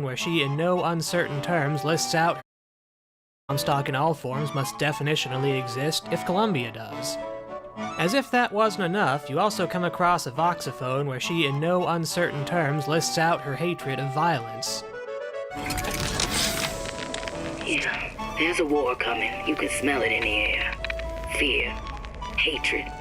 where she in no uncertain terms lists out Comstock in all forms must definitionally exist if Columbia does. As if that wasn't enough, you also come across a Voxophone where she in no uncertain terms lists out her hatred of violence. Yeah, there's a war coming. You can smell it in the air. Fear. Hatred.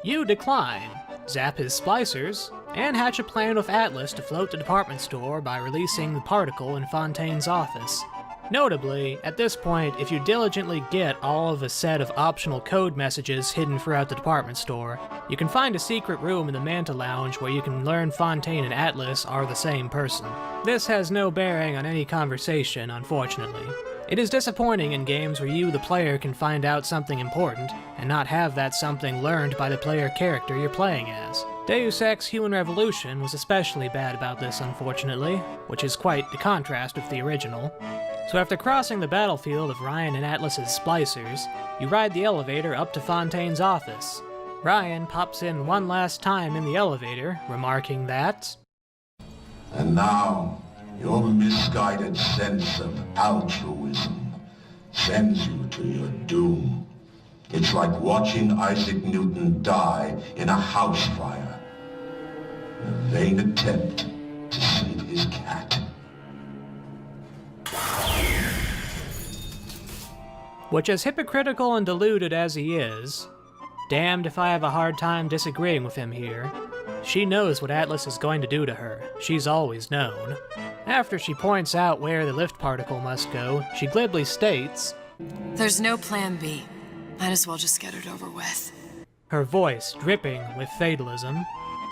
You decline, zap his splicers, and hatch a plan with Atlas to float the department store by releasing the particle in Fontaine's office. Notably, at this point, if you diligently get all of a set of optional code messages hidden throughout the department store, you can find a secret room in the Manta Lounge where you can learn Fontaine and Atlas are the same person. This has no bearing on any conversation, unfortunately. It is disappointing in games where you, the player, can find out something important, and not have that something learned by the player character you're playing as. Deus Ex Human Revolution was especially bad about this, unfortunately, which is quite the contrast with the original. So after crossing the battlefield of Ryan and Atlas's splicers, you ride the elevator up to Fontaine's office. Ryan pops in one last time in the elevator, remarking that, "And now, your misguided sense of altruism sends you to your doom. It's like watching Isaac Newton die in a house fire. A vain attempt to save his cat." Which, as hypocritical and deluded as he is, damned if I have a hard time disagreeing with him here. She knows what Atlas is going to do to her. She's always known. After she points out where the lift particle must go, she glibly states, "There's no plan B. Might as well just get it over with." Her voice dripping with fatalism.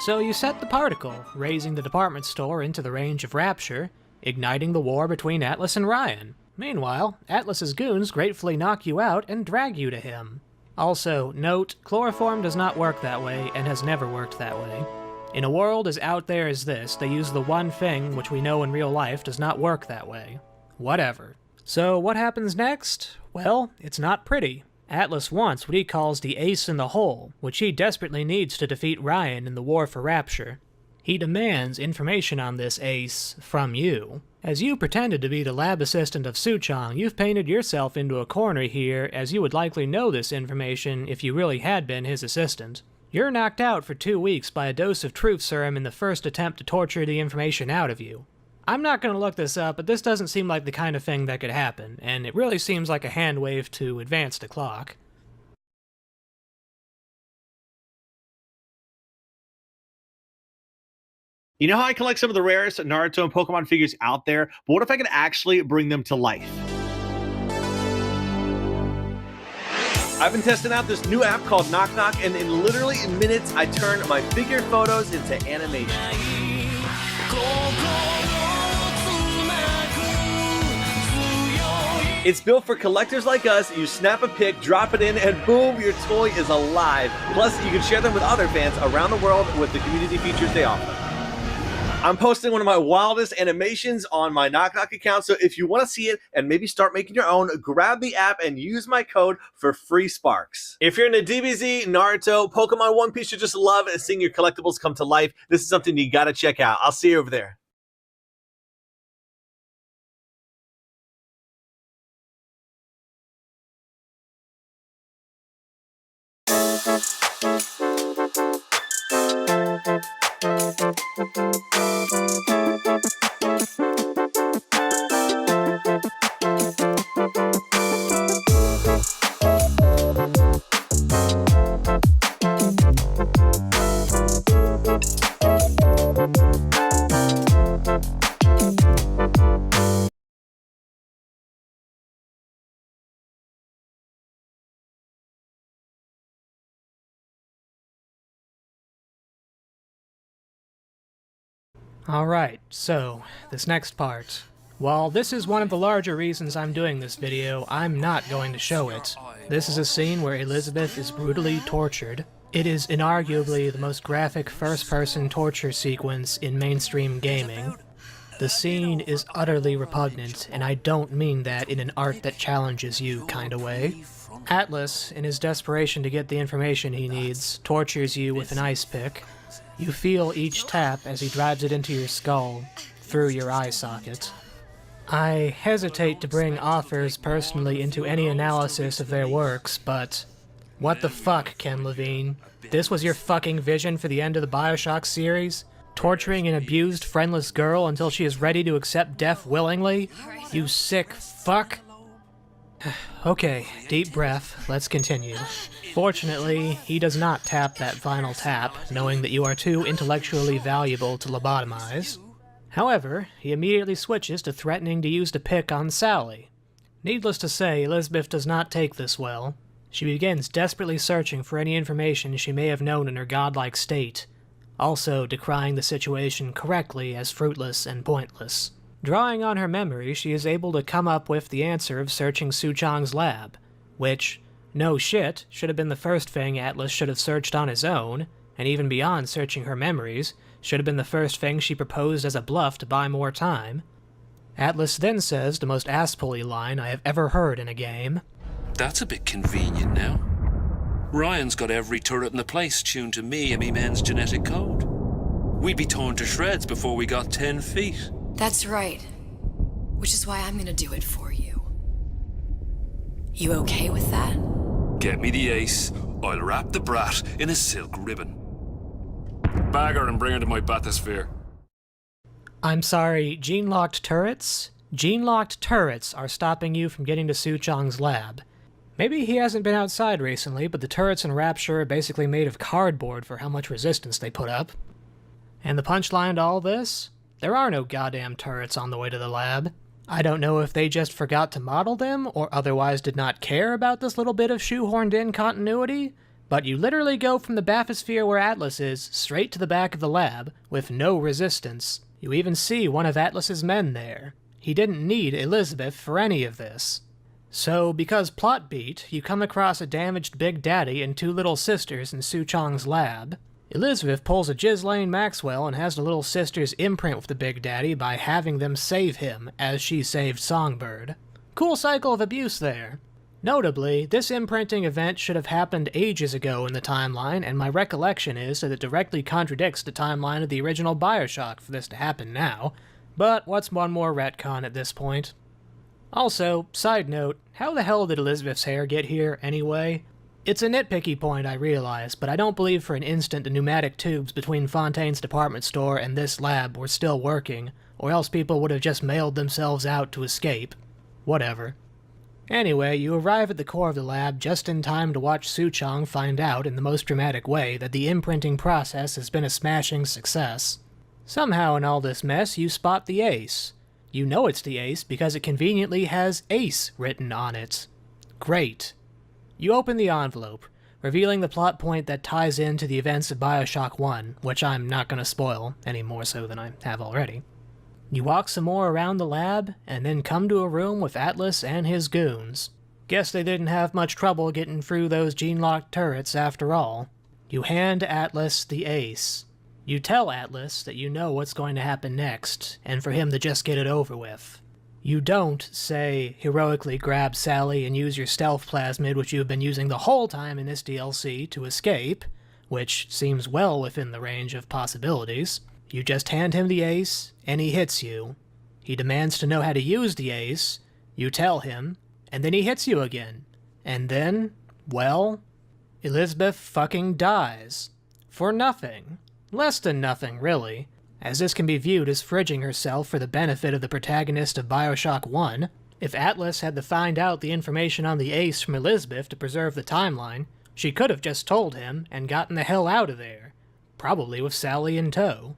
So you set the particle, raising the department store into the range of Rapture, igniting the war between Atlas and Ryan. Meanwhile, Atlas's goons gratefully knock you out and drag you to him. Also, note, chloroform does not work that way and has never worked that way. In a world as out there as this, they use the one thing which we know in real life does not work that way. Whatever. So what happens next? Well, it's not pretty. Atlas wants what he calls the ace in the hole, which he desperately needs to defeat Ryan in the war for Rapture. He demands information on this ace from you. As you pretended to be the lab assistant of Suchong, you've painted yourself into a corner here, as you would likely know this information if you really had been his assistant. You're knocked out for 2 weeks by a dose of truth serum in the first attempt to torture the information out of you. I'm not going to look this up, but this doesn't seem like the kind of thing that could happen, and it really seems like a hand wave to advance the clock. You know how I collect some of the rarest Naruto and Pokemon figures out there, but what if I could actually bring them to life? I've been testing out this new app called Knock Knock, and in literally minutes, I turn my figure photos into animation. It's built for collectors like us. You snap a pic, drop it in, and boom, your toy is alive. Plus, you can share them with other fans around the world with the community features they offer. I'm posting one of my wildest animations on my Knock Knock account, so if you want to see it and maybe start making your own, grab the app and use my code for free Sparks. If you're into DBZ, Naruto, Pokemon, One Piece, you just love seeing your collectibles come to life, this is something you gotta check out. I'll see you over there. Alright, so, this next part. While this is one of the larger reasons I'm doing this video, I'm not going to show it. This is a scene where Elizabeth is brutally tortured. It is inarguably the most graphic first-person torture sequence in mainstream gaming. The scene is utterly repugnant, and I don't mean that in an art that challenges you kind of way. Atlas, in his desperation to get the information he needs, tortures you with an ice pick. You feel each tap as he drives it into your skull, through your eye socket. I hesitate to bring authors personally into any analysis of their works, but what the fuck, Ken Levine? This was your fucking vision for the end of the BioShock series? Torturing an abused, friendless girl until she is ready to accept death willingly? You sick fuck? Okay, deep breath, let's continue. Fortunately, he does not tap that final tap, knowing that you are too intellectually valuable to lobotomize. However, he immediately switches to threatening to use the pick on Sally. Needless to say, Elizabeth does not take this well. She begins desperately searching for any information she may have known in her godlike state, also decrying the situation correctly as fruitless and pointless. Drawing on her memory, she is able to come up with the answer of searching Suchong's lab, which, no shit, should have been the first thing Atlas should have searched on his own, and even beyond searching her memories, should have been the first thing she proposed as a bluff to buy more time. Atlas then says the most ass-pully line I have ever heard in a game. That's a bit convenient now. Ryan's got every turret in the place tuned to me and me men's genetic code. We'd be torn to shreds before we got 10 feet. That's right. Which is why I'm gonna do it for you. You okay with that? Get me the ace, I'll wrap the brat in a silk ribbon. Bag her and bring her to my bathysphere. I'm sorry, gene-locked turrets? Gene-locked turrets are stopping you from getting to Suchong's lab. Maybe he hasn't been outside recently, but the turrets in Rapture are basically made of cardboard for how much resistance they put up. And the punchline to all this? There are no goddamn turrets on the way to the lab. I don't know if they just forgot to model them, or otherwise did not care about this little bit of shoehorned-in continuity, but you literally go from the bathysphere where Atlas is, straight to the back of the lab, with no resistance. You even see one of Atlas's men there. He didn't need Elizabeth for any of this. So, because plot beat, you come across a damaged Big Daddy and two little sisters in Suchong's lab. Elizabeth pulls a Ghislaine Maxwell and has the little sisters imprint with the Big Daddy by having them save him, as she saved Songbird. Cool cycle of abuse there. Notably, this imprinting event should have happened ages ago in the timeline, and my recollection is that it directly contradicts the timeline of the original BioShock for this to happen now, but what's one more retcon at this point? Also, side note, how the hell did Elizabeth's hair get here, anyway? It's a nitpicky point, I realize, but I don't believe for an instant the pneumatic tubes between Fontaine's department store and this lab were still working, or else people would have just mailed themselves out to escape. Whatever. Anyway, you arrive at the core of the lab just in time to watch Suchong find out in the most dramatic way that the imprinting process has been a smashing success. Somehow in all this mess, you spot the ace. You know it's the ace because it conveniently has ACE written on it. Great. You open the envelope, revealing the plot point that ties into the events of BioShock 1, which I'm not going to spoil, any more so than I have already. You walk some more around the lab, and then come to a room with Atlas and his goons. Guess they didn't have much trouble getting through those gene-locked turrets after all. You hand Atlas the ace. You tell Atlas that you know what's going to happen next, and for him to just get it over with. You don't, say, heroically grab Sally and use your stealth plasmid, which you have been using the whole time in this DLC, to escape, which seems well within the range of possibilities. You just hand him the ace, and he hits you. He demands to know how to use the ace, you tell him, and then he hits you again. And then, well, Elizabeth fucking dies. For nothing. Less than nothing, really, as this can be viewed as fridging herself for the benefit of the protagonist of BioShock 1. If Atlas had to find out the information on the ace from Elizabeth to preserve the timeline, she could have just told him and gotten the hell out of there, probably with Sally in tow.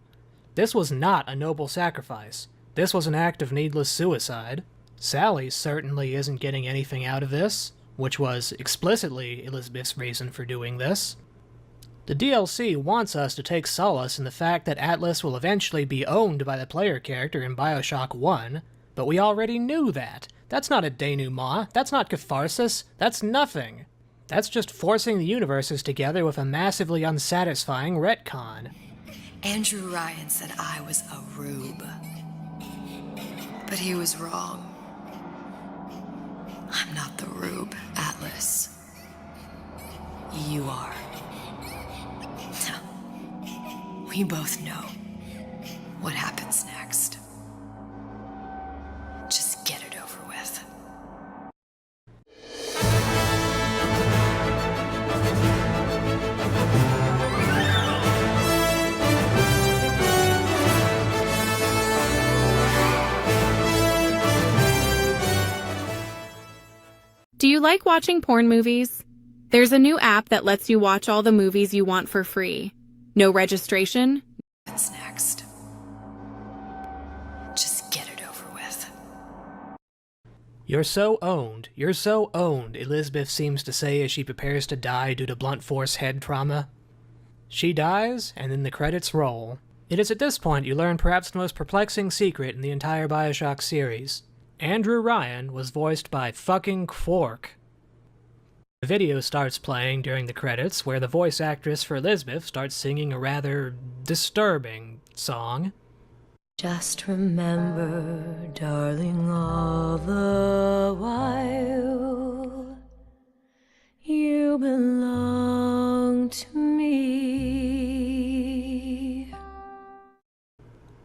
This was not a noble sacrifice. This was an act of needless suicide. Sally certainly isn't getting anything out of this, which was explicitly Elizabeth's reason for doing this. The DLC wants us to take solace in the fact that Atlas will eventually be owned by the player character in BioShock 1, but we already knew that. That's not a denouement, that's not catharsis, that's nothing. That's just forcing the universes together with a massively unsatisfying retcon. Andrew Ryan said I was a rube. But he was wrong. I'm not the rube, Atlas. You are. We both know what happens next. Do you like watching porn movies? There's a new app that lets you watch all the movies you want for free. No registration. What's next? Just get it over with. You're so owned, Elizabeth seems to say as she prepares to die due to blunt force head trauma. She dies, and then the credits roll. It is at this point you learn perhaps the most perplexing secret in the entire Bioshock series. Andrew Ryan was voiced by fucking Quark. The video starts playing during the credits, where the voice actress for Elizabeth starts singing a rather disturbing song. Just remember, darling, all the while you belong to me.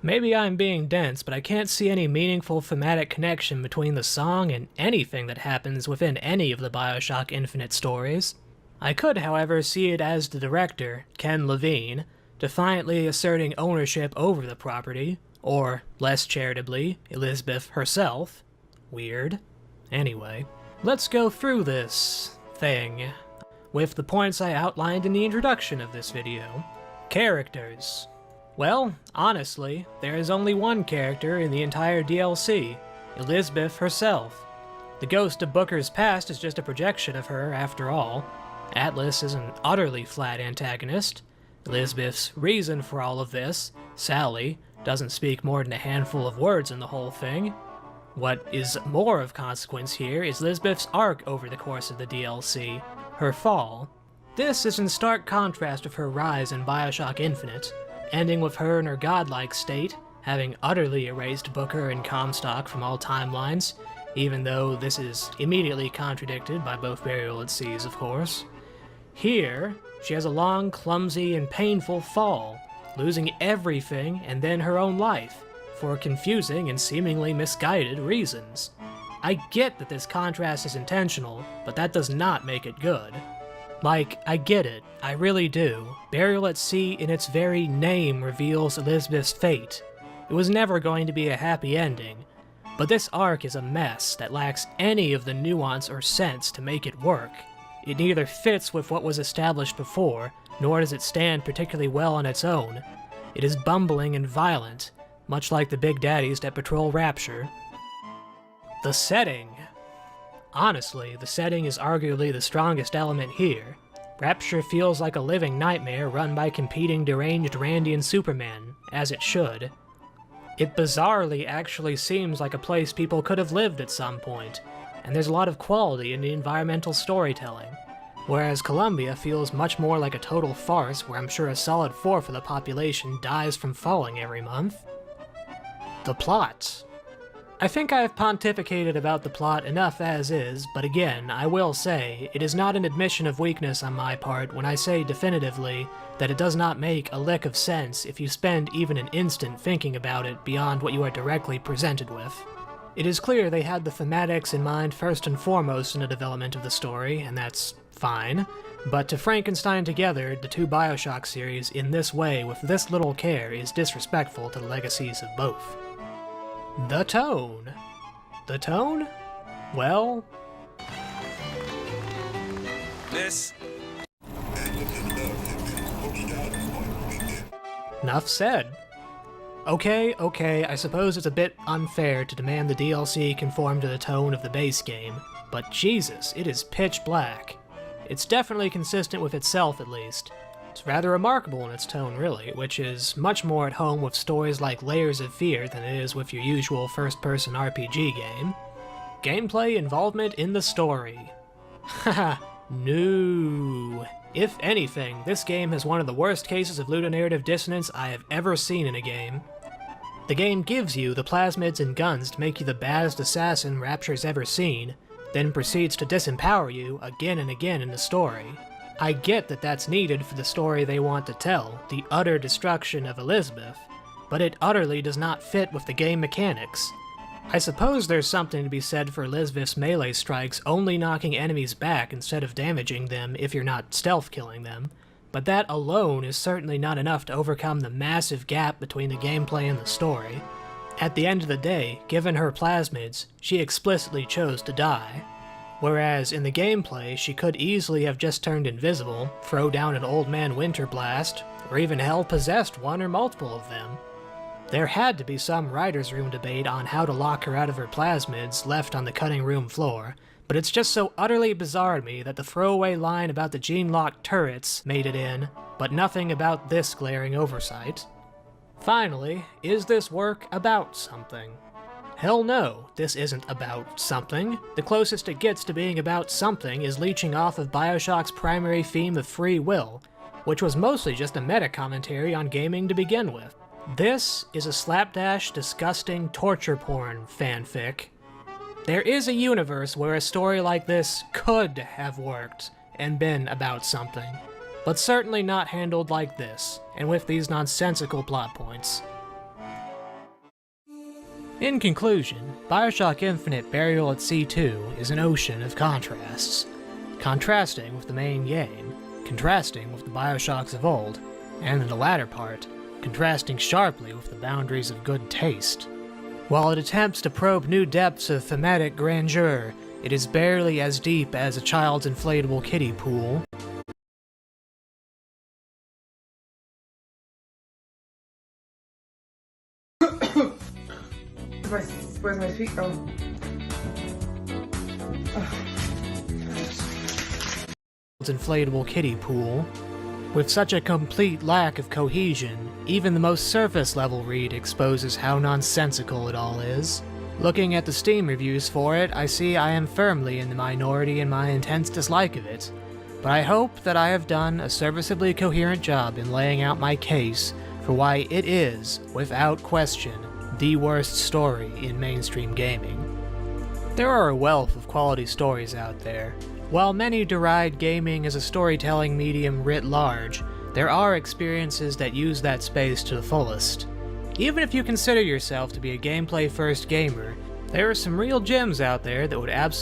Maybe I'm being dense, but I can't see any meaningful thematic connection between the song and anything that happens within any of the Bioshock Infinite stories. I could, however, see it as the director, Ken Levine, defiantly asserting ownership over the property, or, less charitably, Elizabeth herself. Weird. Anyway, let's go through this thing with the points I outlined in the introduction of this video. Characters. Well, honestly, there is only one character in the entire DLC, Elizabeth herself. The ghost of Booker's past is just a projection of her, after all. Atlas is an utterly flat antagonist. Elizabeth's reason for all of this, Sally, doesn't speak more than a handful of words in the whole thing. What is more of consequence here is Elizabeth's arc over the course of the DLC, her fall. This is in stark contrast with her rise in Bioshock Infinite, ending with her in her godlike state, having utterly erased Booker and Comstock from all timelines, even though this is immediately contradicted by both Burial at Seas, of course. Here, she has a long, clumsy, and painful fall, losing everything and then her own life, for confusing and seemingly misguided reasons. I get that this contrast is intentional, but that does not make it good. Like, I get it, I really do. Burial at Sea in its very name reveals Elizabeth's fate. It was never going to be a happy ending, but this arc is a mess that lacks any of the nuance or sense to make it work. It neither fits with what was established before, nor does it stand particularly well on its own. It is bumbling and violent, much like the Big Daddies that patrol Rapture. The setting. Honestly, the setting is arguably the strongest element here. Rapture feels like a living nightmare run by competing deranged Randian Superman, as it should. It bizarrely actually seems like a place people could have lived at some point, and there's a lot of quality in the environmental storytelling. Whereas Columbia feels much more like a total farce where I'm sure a solid fourth of the population dies from falling every month. The plot. I think I've pontificated about the plot enough as is, but again, I will say, it is not an admission of weakness on my part when I say definitively that it does not make a lick of sense if you spend even an instant thinking about it beyond what you are directly presented with. It is clear they had the thematics in mind first and foremost in the development of the story, and that's fine, but to Frankenstein together the two Bioshock series in this way with this little care is disrespectful to the legacies of both. The tone. The tone? Well... This. Enough said. Okay, I suppose it's a bit unfair to demand the DLC conform to the tone of the base game, but Jesus, it is pitch black. It's definitely consistent with itself, at least. It's rather remarkable in its tone, really, which is much more at home with stories like Layers of Fear than it is with your usual first-person RPG game. Gameplay involvement in the story. Haha, no. If anything, this game has one of the worst cases of ludonarrative dissonance I have ever seen in a game. The game gives you the plasmids and guns to make you the baddest assassin Rapture's ever seen, then proceeds to disempower you again and again in the story. I get that that's needed for the story they want to tell, the utter destruction of Elizabeth, but it utterly does not fit with the game mechanics. I suppose there's something to be said for Elizabeth's melee strikes only knocking enemies back instead of damaging them if you're not stealth killing them, but that alone is certainly not enough to overcome the massive gap between the gameplay and the story. At the end of the day, given her plasmids, she explicitly chose to die. Whereas in the gameplay, she could easily have just turned invisible, throw down an Old Man Winterblast, or even hell possessed one or multiple of them. There had to be some writer's room debate on how to lock her out of her plasmids left on the cutting room floor, but it's just so utterly bizarre to me that the throwaway line about the gene-locked turrets made it in, but nothing about this glaring oversight. Finally, is this work about something? Hell no, this isn't about something. The closest it gets to being about something is leeching off of BioShock's primary theme of free will, which was mostly just a meta-commentary on gaming to begin with. This is a slapdash, disgusting torture porn fanfic. There is a universe where a story like this could have worked and been about something, but certainly not handled like this, and with these nonsensical plot points. In conclusion, BioShock Infinite Burial at Sea 2 is an ocean of contrasts. Contrasting with the main game, contrasting with the BioShocks of old, and in the latter part, contrasting sharply with the boundaries of good taste. While it attempts to probe new depths of thematic grandeur, it is barely as deep as a child's inflatable kiddie pool. Where's my feet? Oh. Inflatable kiddie pool. With such a complete lack of cohesion, even the most surface level read exposes how nonsensical it all is. Looking at the Steam reviews for it, I see I am firmly in the minority in my intense dislike of it, but I hope that I have done a serviceably coherent job in laying out my case for why it is, without question, the worst story in mainstream gaming. There are a wealth of quality stories out there. While many deride gaming as a storytelling medium writ large, there are experiences that use that space to the fullest. Even if you consider yourself to be a gameplay-first gamer, there are some real gems out there that would absolutely